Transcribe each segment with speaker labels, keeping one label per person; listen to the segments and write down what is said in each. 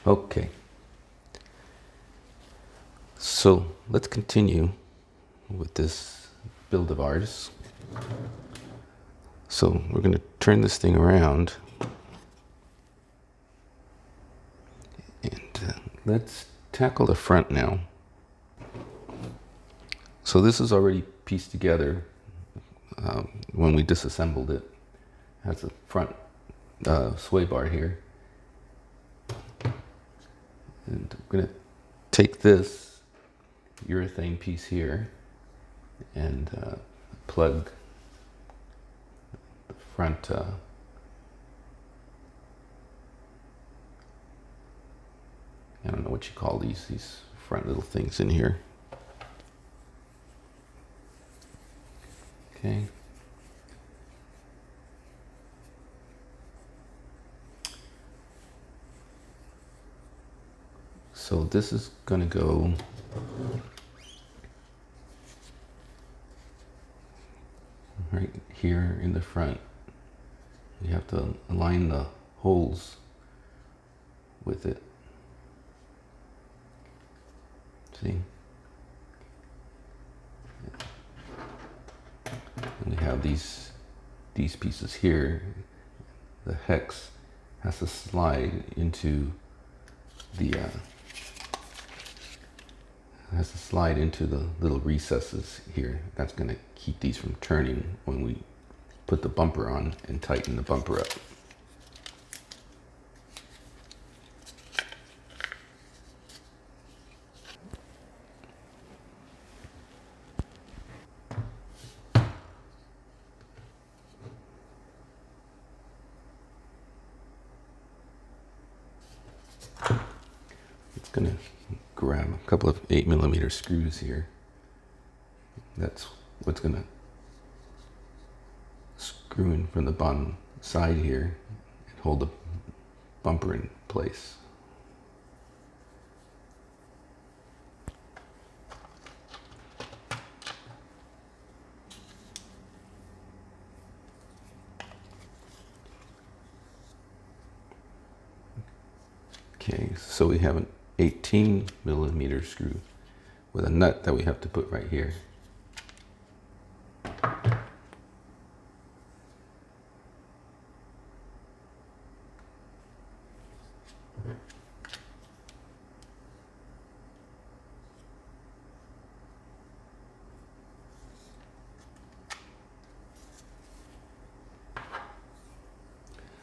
Speaker 1: Okay, so let's continue with this build of ours. So we're going to turn this thing around and let's tackle the front now. So this is already pieced together when we disassembled it. It has a front sway bar here. And I'm going to take this urethane piece here and plug the front I don't know what you call these front little things in here. Okay. So this is going to go right here in the front. You have to align the holes with it. See? And we have these pieces here. The hex has to slide into the little recesses here. That's going to keep these from turning when we put the bumper on and tighten the bumper up. It's going to grab a couple of 8mm screws here. That's what's going to screw in from the bottom side here and hold the bumper in place. Okay, so we have an 18mm screw with a nut that we have to put right here.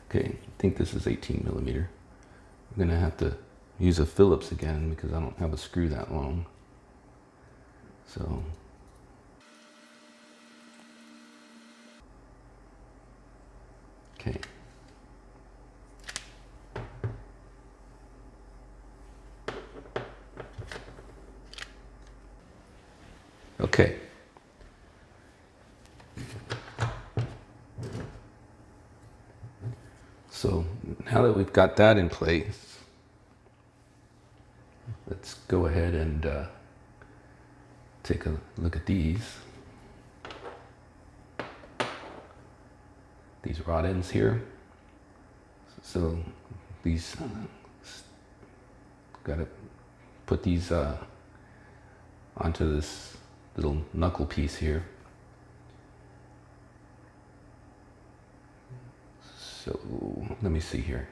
Speaker 1: Okay, I think this is 18mm. I'm gonna have to use a Phillips again because I don't have a screw that long. So okay. Okay. So now that we've got that in place, let's go ahead and take a look at these rod ends here. So these, got to put these onto this little knuckle piece here. So let me see here.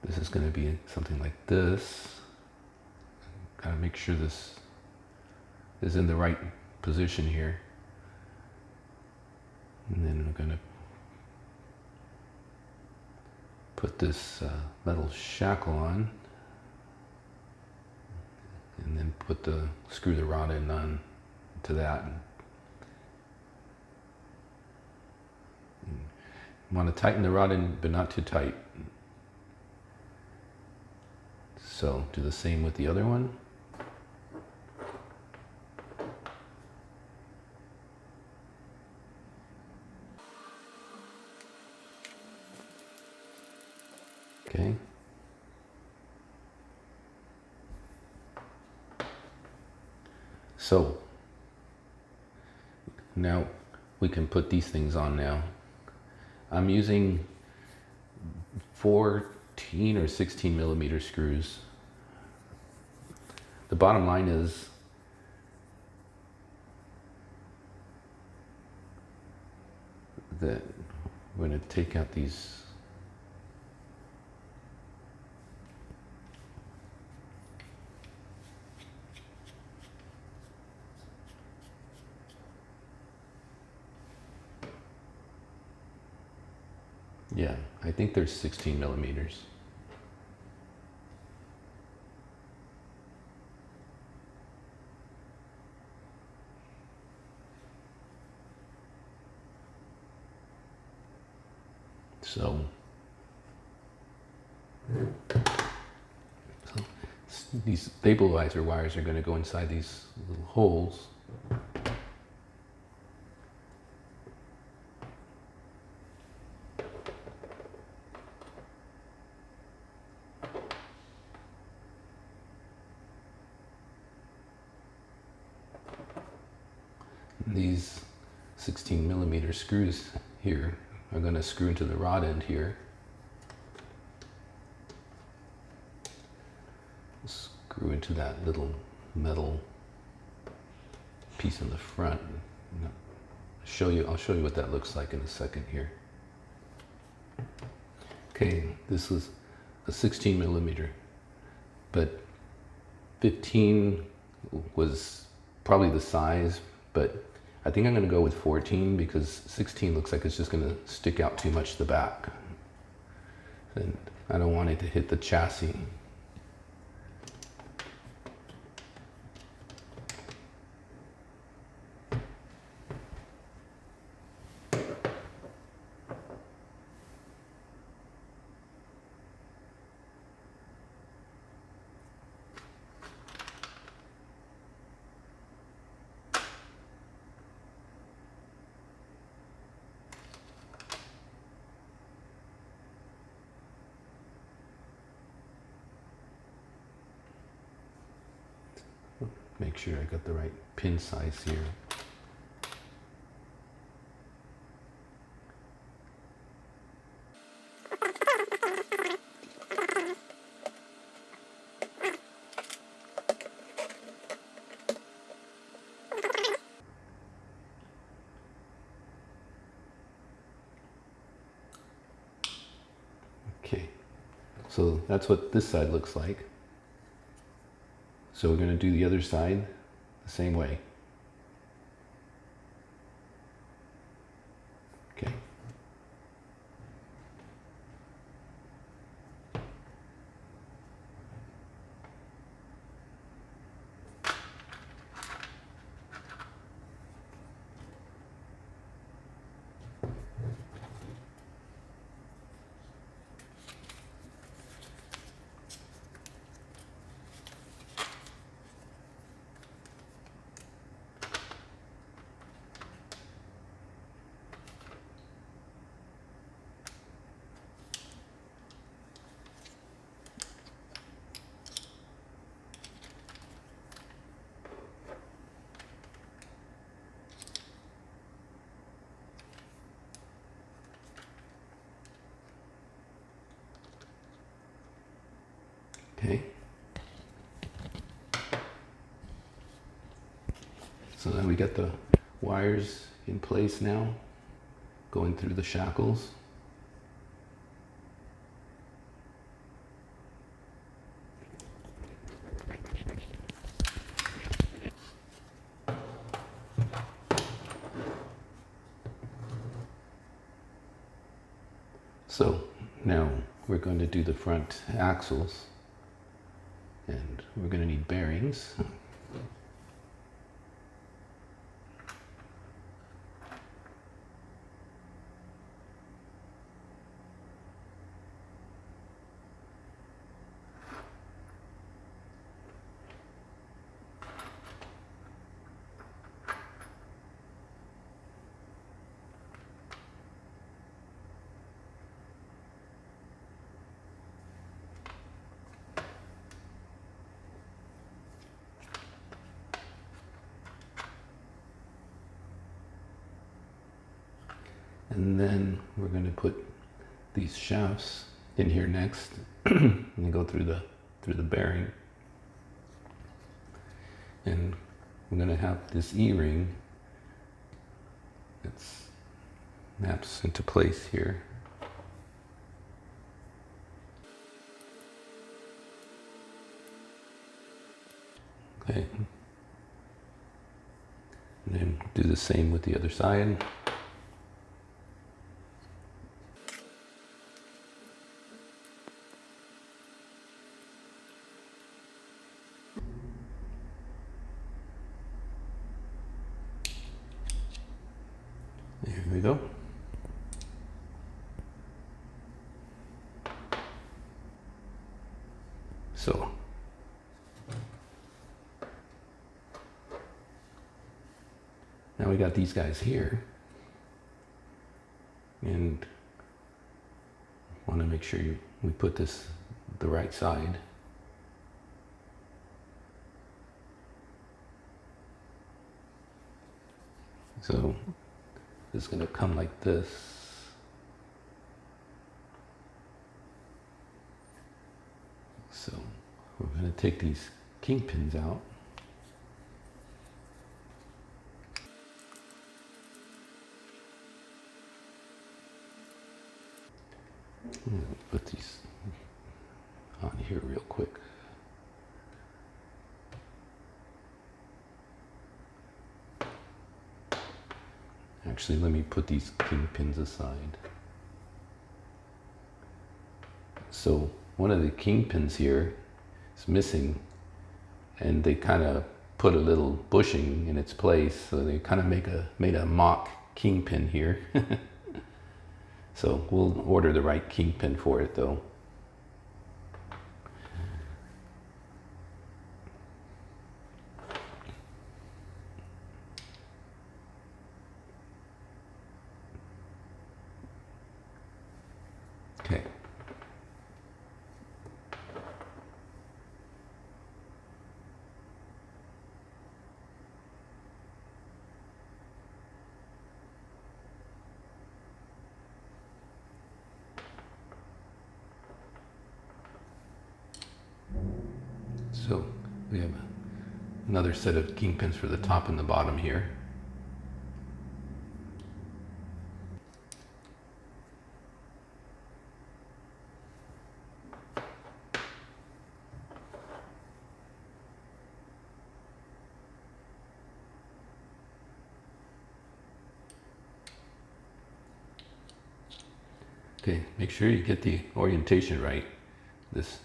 Speaker 1: This is going to be something like this. Gotta make sure this is in the right position here. And then we're going to put this metal shackle on. And then screw the rod end on to that. You want to tighten the rod in, but not too tight. So do the same with the other one. Okay. So now we can put these things on now. I'm using 4 15 or 16 millimeter screws. The bottom line is that we're going to take out these yeah, I think there's 16 millimeters. So these stabilizer wires are going to go inside these little holes. These 16 millimeter screws here are going to screw into the rod end here. Screw into that little metal piece in the front. I'll show you what that looks like in a second here. Okay, this is a 16 millimeter, but 15 was probably the size, but I think I'm going to go with 14 because 16 looks like it's just going to stick out too much the back. And I don't want it to hit the chassis. Make sure I got the right pin size here. Okay, so that's what this side looks like. So we're going to do the other side the same way. Okay. Okay. So then we got the wires in place now, going through the shackles. So now we're going to do the front axles, and we're going to need bearings. And then we're going to put these shafts in here next. And go through the bearing. And I'm going to have this E-ring that snaps into place here. Okay. And then do the same with the other side. There we go. So now we got these guys here, and want to make sure we put this the right side. So it's going to come like this. So we're going to take these kingpins out. Put these on here real quick. Actually, let me put these kingpins aside. So one of the kingpins here is missing, and they kind of put a little bushing in its place, so they kind of made a mock kingpin here. So we'll order the right kingpin for it though. Okay. So we have another set of kingpins for the top and the bottom here. Okay, make sure you get the orientation right. This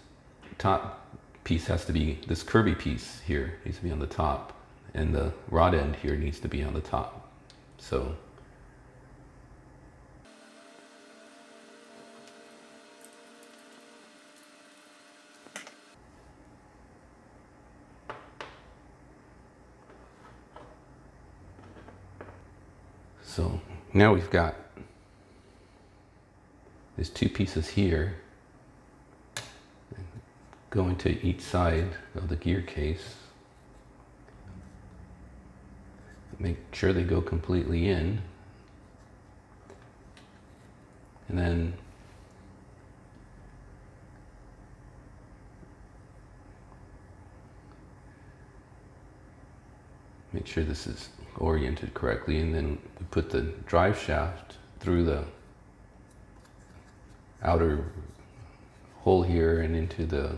Speaker 1: top piece has to be, this curvy piece here needs to be on the top, and the rod end here needs to be on the top. So now we've got these two pieces here going to each side of the gear case. Make sure they go completely in, and then make sure this is oriented correctly, and then we put the drive shaft through the outer hole here and into the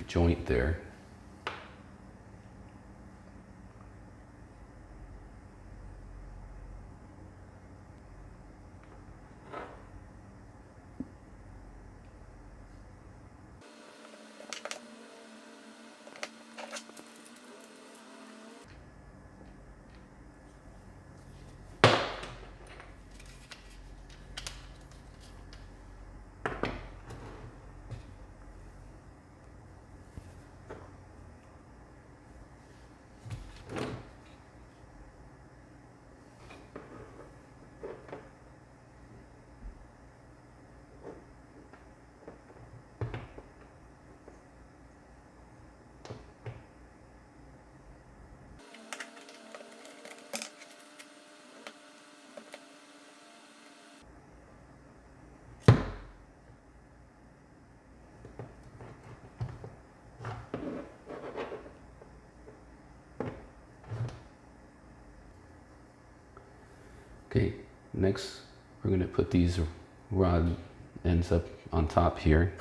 Speaker 1: joint there. Okay, next we're going to put these rod ends up on top here.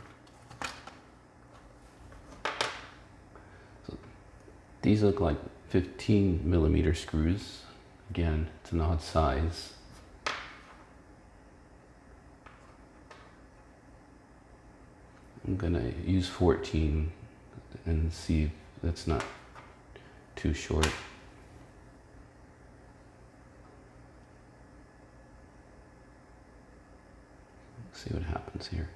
Speaker 1: So these look like 15 millimeter screws. Again, it's an odd size. I'm going to use 14 and see if that's not too short. See what happens here.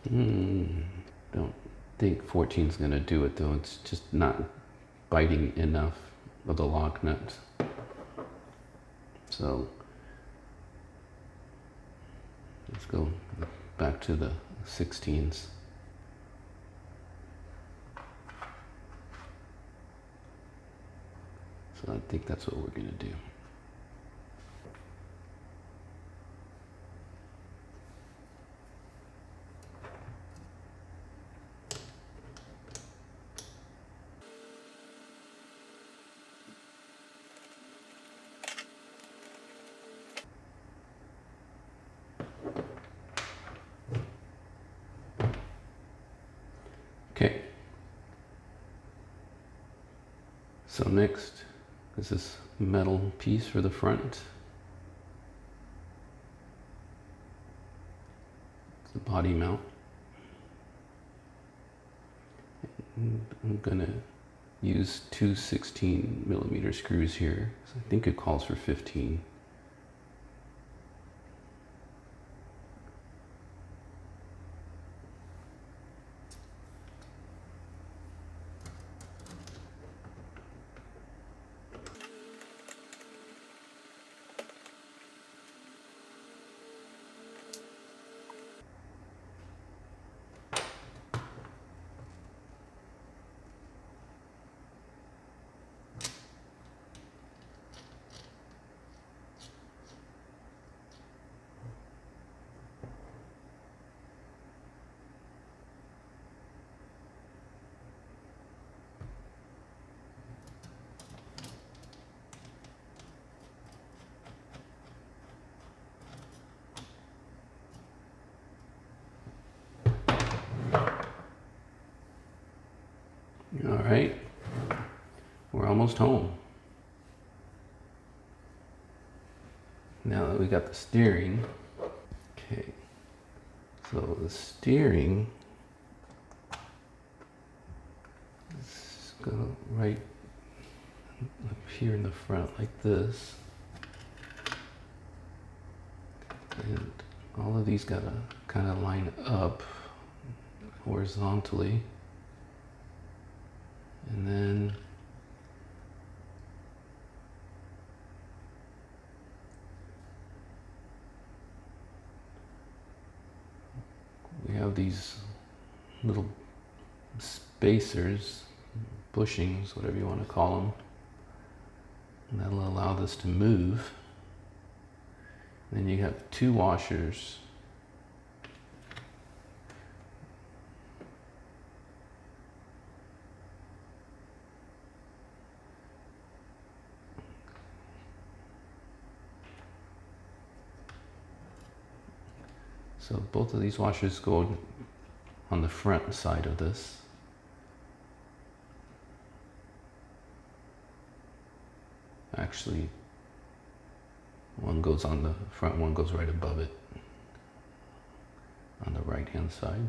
Speaker 1: Don't think 14 is going to do it though. It's just not biting enough of the lock nuts. So let's go back to the 16s. So I think that's what we're going to do. Okay, so next is this metal piece for the front. It's the body mount. And I'm gonna use two 16 millimeter screws here. So I think it calls for 15. All right, we're almost home. Now that we got the steering, okay, so the steering is going right up here in the front like this. And all of these gotta kind of line up horizontally. And then we have these little spacers, bushings, whatever you want to call them. And that'll allow this to move. And then you have two washers. So both of these washers go on the front side of this. Actually, one goes on the front, one goes right above it on the right hand side.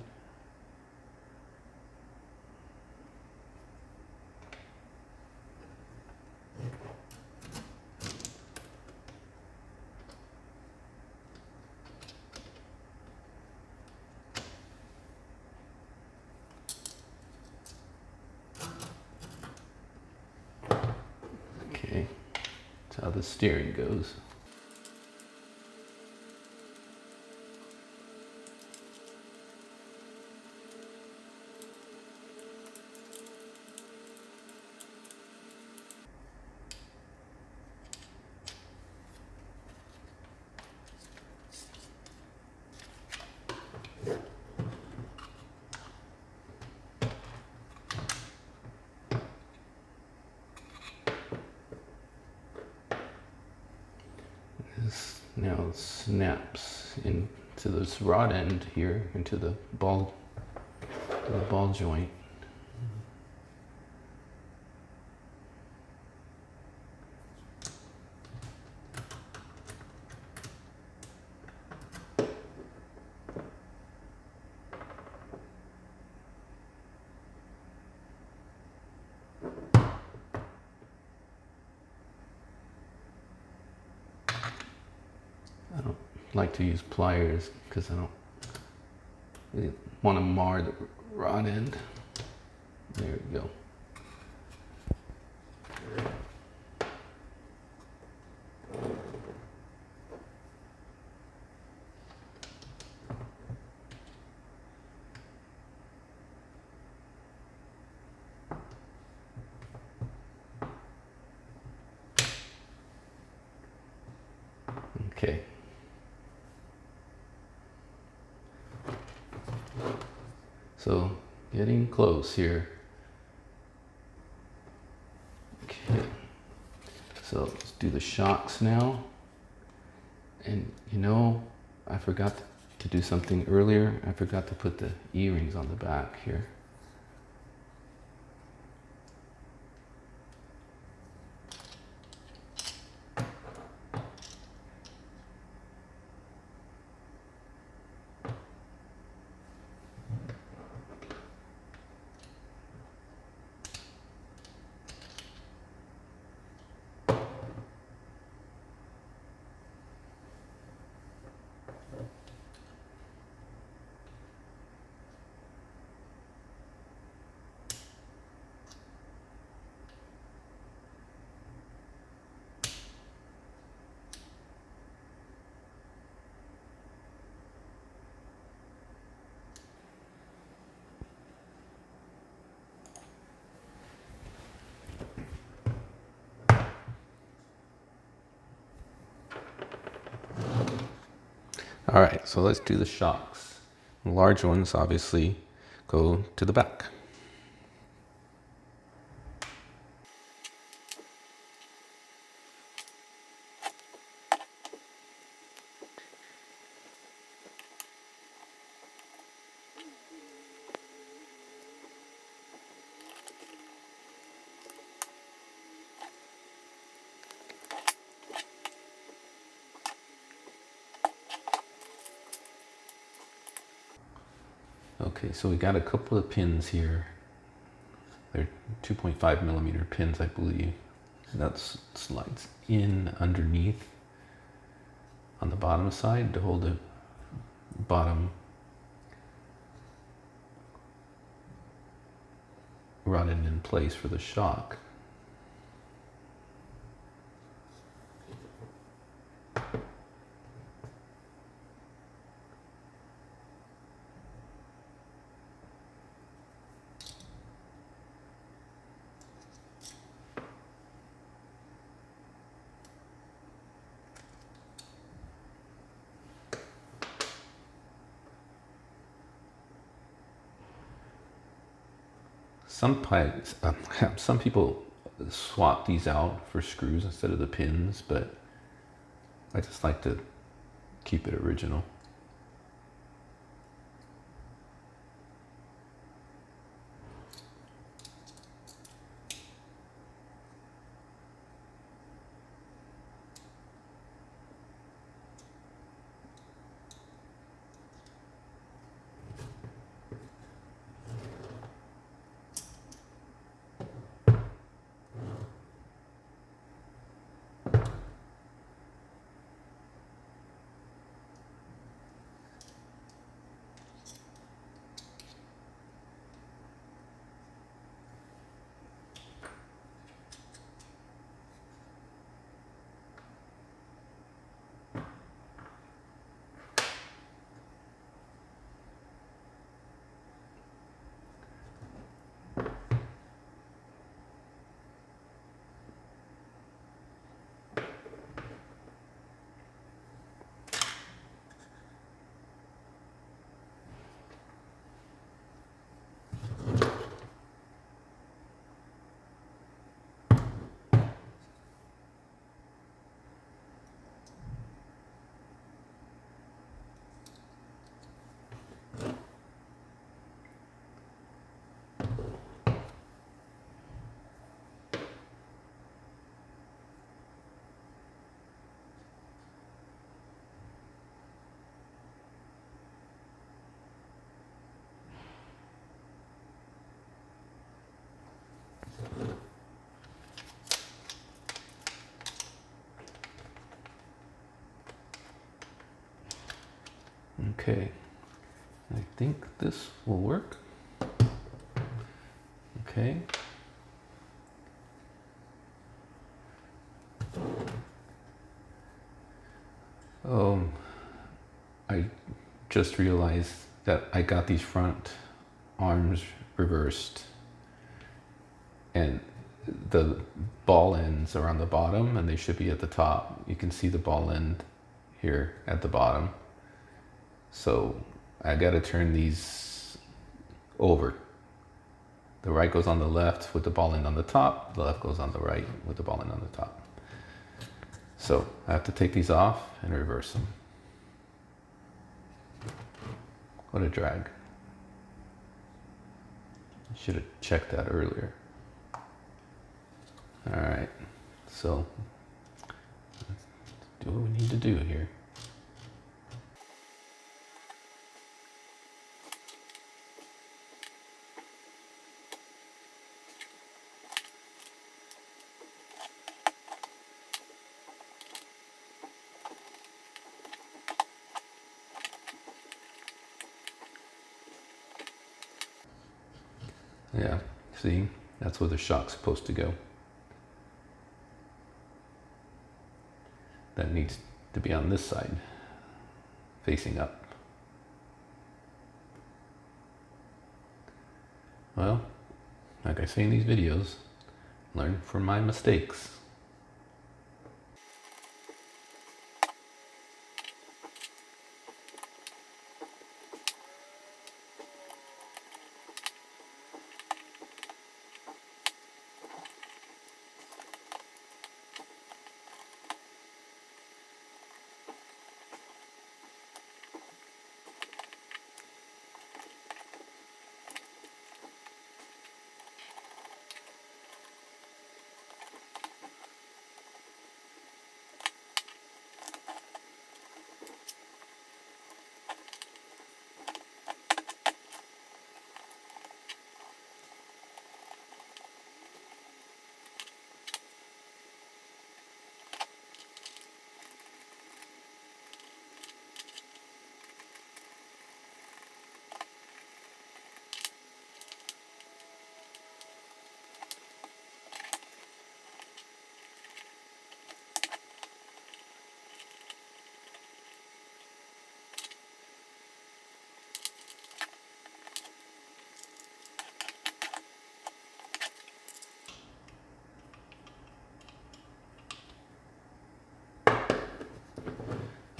Speaker 1: Okay, that's how the steering goes. now snaps into this rod end here, into the ball joint. I don't like to use pliers because I don't really want to mar the rod end. There we go. Okay. So getting close here. Okay. So let's do the shocks now. And you know, I forgot to do something earlier. I forgot to put the E-rings on the back here. All right, so let's do the shocks. The large ones obviously go to the back. Okay, so we got a couple of pins here. They're 2.5 millimeter pins, I believe. And that slides in underneath on the bottom side to hold the bottom rod end in place for the shock. Some people swap these out for screws instead of the pins, but I just like to keep it original. Okay, I think this will work. Okay. I just realized that I got these front arms reversed, and the ball ends are on the bottom and they should be at the top. You can see the ball end here at the bottom. So I got to turn these over. The right goes on the left with the ball end on the top. The left goes on the right with the ball end on the top. So I have to take these off and reverse them. What a drag. I should have checked that earlier. All right, so let's do what we need to do here. Yeah, see, that's where the shock's supposed to go. That needs to be on this side, facing up. Well, like I say in these videos, learn from my mistakes.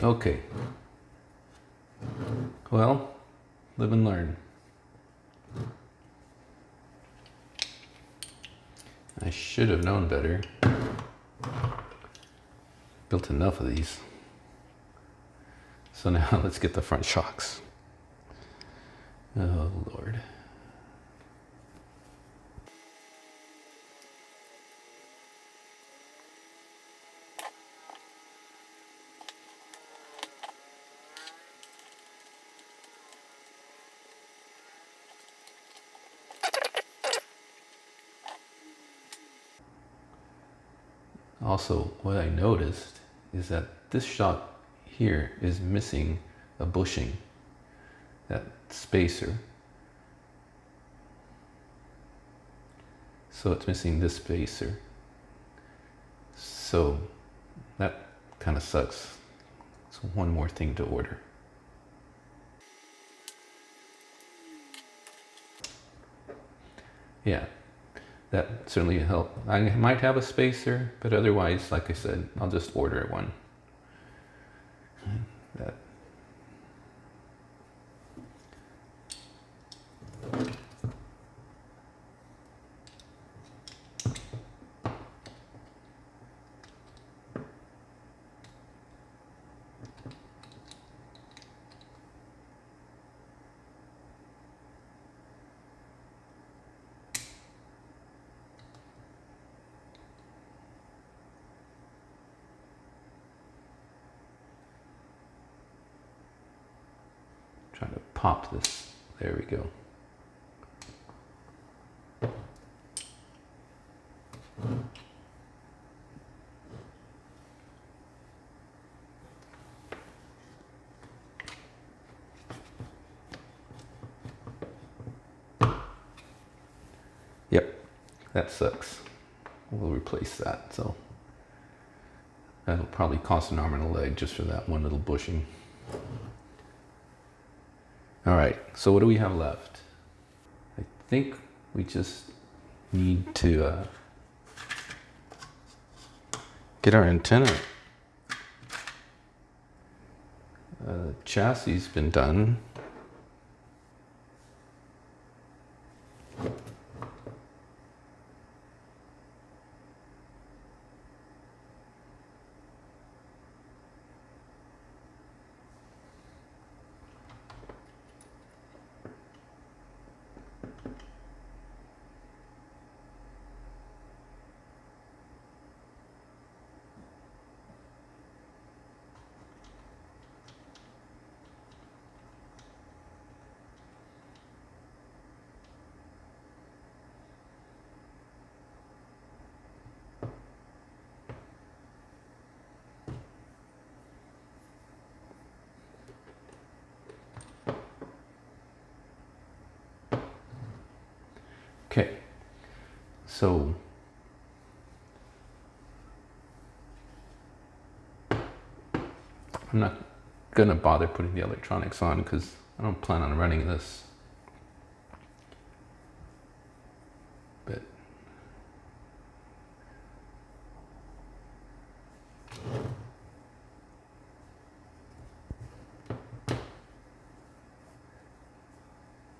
Speaker 1: Okay. Well, live and learn. I should have known better. Built enough of these. So now let's get the front shocks. Oh, Lord. Also, what I noticed is that this shock here is missing a bushing, that spacer. So it's missing this spacer. So that kind of sucks. So one more thing to order. Yeah, that certainly helped. I might have a spacer, but otherwise, like I said, I'll just order one. That. Trying to pop this. There we go. That sucks. We'll replace that. So that'll probably cost an arm and a leg just for that one little bushing. All right, so what do we have left? I think we just need to get our antenna. Chassis has been done. Okay, so I'm not gonna bother putting the electronics on because I don't plan on running this. But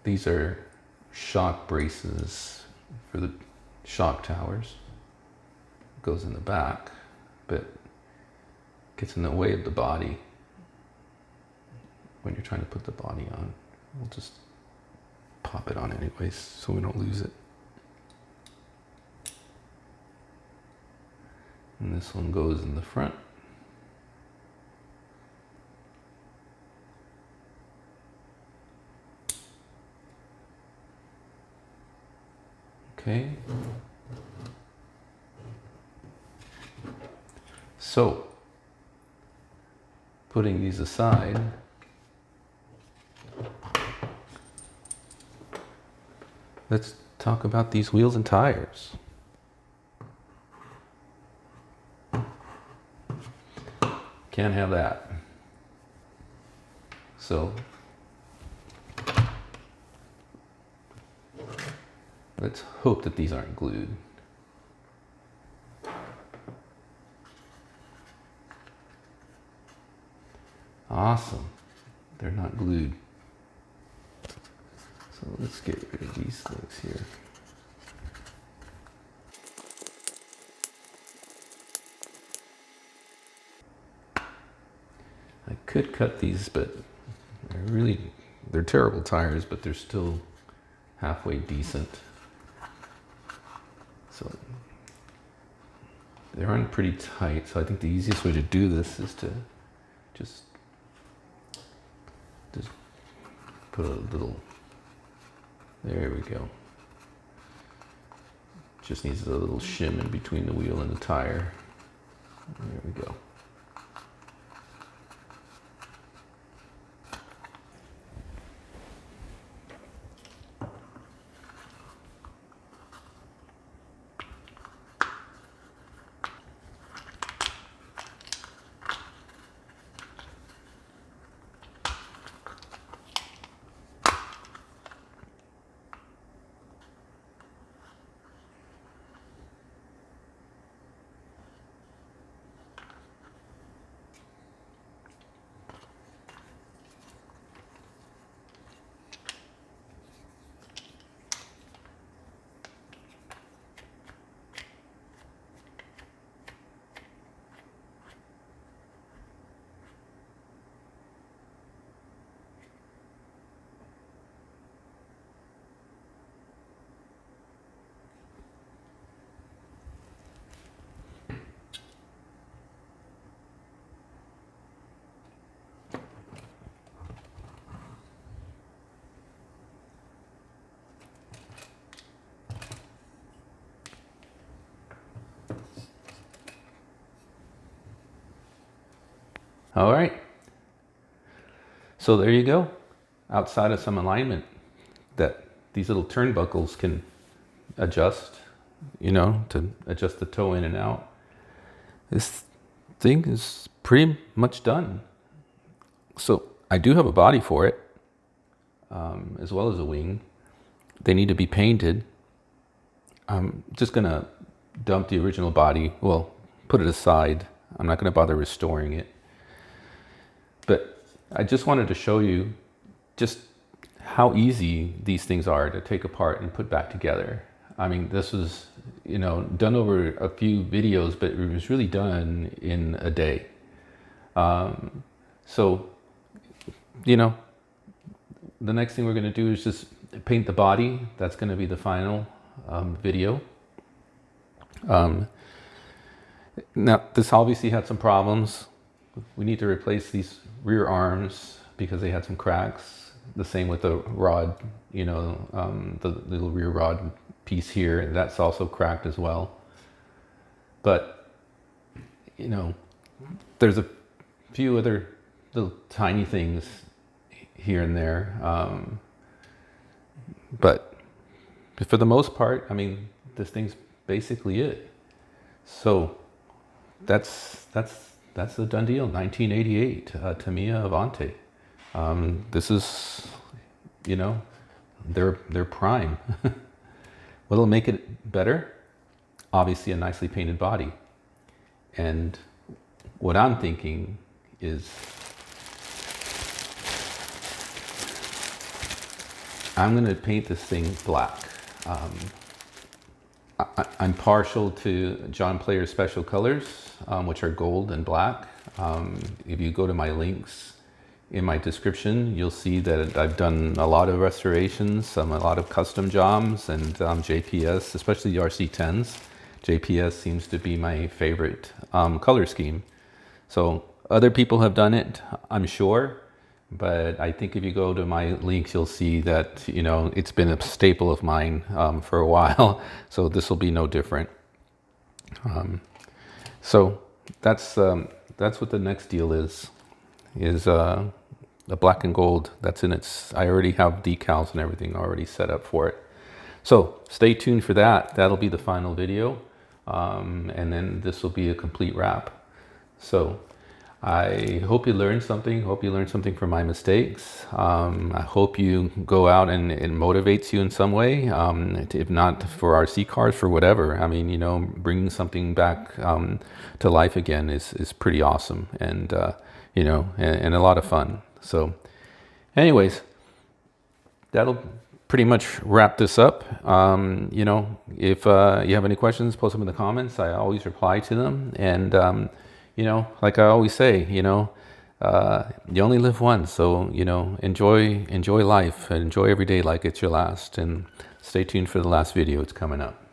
Speaker 1: these are shock braces for the shock towers. It goes in the back, but gets in the way of the body when you're trying to put the body on. We'll just pop it on anyways so we don't lose it. And this one goes in the front. Okay. So, putting these aside, let's talk about these wheels and tires. Can't have that. So, let's hope that these aren't glued. Awesome. They're not glued. So let's get rid of these things here. I could cut these, but they're terrible tires, but they're still halfway decent. So they run pretty tight, so I think the easiest way to do this is to just put a little, there we go. Just needs a little shim in between the wheel and the tire. There we go. All right. So there you go. Outside of some alignment that these little turnbuckles can adjust, you know, to adjust the toe in and out. This thing is pretty much done. So I do have a body for it, as well as a wing. They need to be painted. I'm just gonna dump the original body, well, put it aside. I'm not gonna bother restoring it. But I just wanted to show you just how easy these things are to take apart and put back together. I mean, this was, you know, done over a few videos, but it was really done in a day. So, you know, the next thing we're going to do is just paint the body. That's going to be the final video. Now, this obviously had some problems. We need to replace these rear arms because they had some cracks. The same with the rod, you know, the little rear rod piece here, that's also cracked as well. But, you know, there's a few other little tiny things here and there. But for the most part, I mean, this thing's basically it. So that's a done deal. 1988 Tamiya Avante. This is, you know, their prime. What'll make it better? Obviously a nicely painted body. And what I'm thinking is I'm gonna paint this thing black. I'm partial to John Player's special colors, which are gold and black. If you go to my links in my description, you'll see that I've done a lot of restorations, a lot of custom jobs, and JPS, especially the RC10s. JPS seems to be my favorite color scheme. So other people have done it, I'm sure, but I think if you go to my links, you'll see that, you know, it's been a staple of mine for a while. So this will be no different. So that's what the next deal is the black and gold. That's in its, I already have decals and everything already set up for it. So stay tuned for that. That'll be the final video. And then this will be a complete wrap. So I hope you learned something. Hope you learned something from my mistakes. I hope you go out and it motivates you in some way. If not for RC cars, for whatever. I mean, you know, bringing something back to life again is pretty awesome, and you know, and a lot of fun. So, anyways, that'll pretty much wrap this up. You know, if you have any questions, post them in the comments. I always reply to them, and you know, like I always say, you know, you only live once, so, you know, enjoy life, enjoy every day like it's your last, and stay tuned for the last video. It's coming up.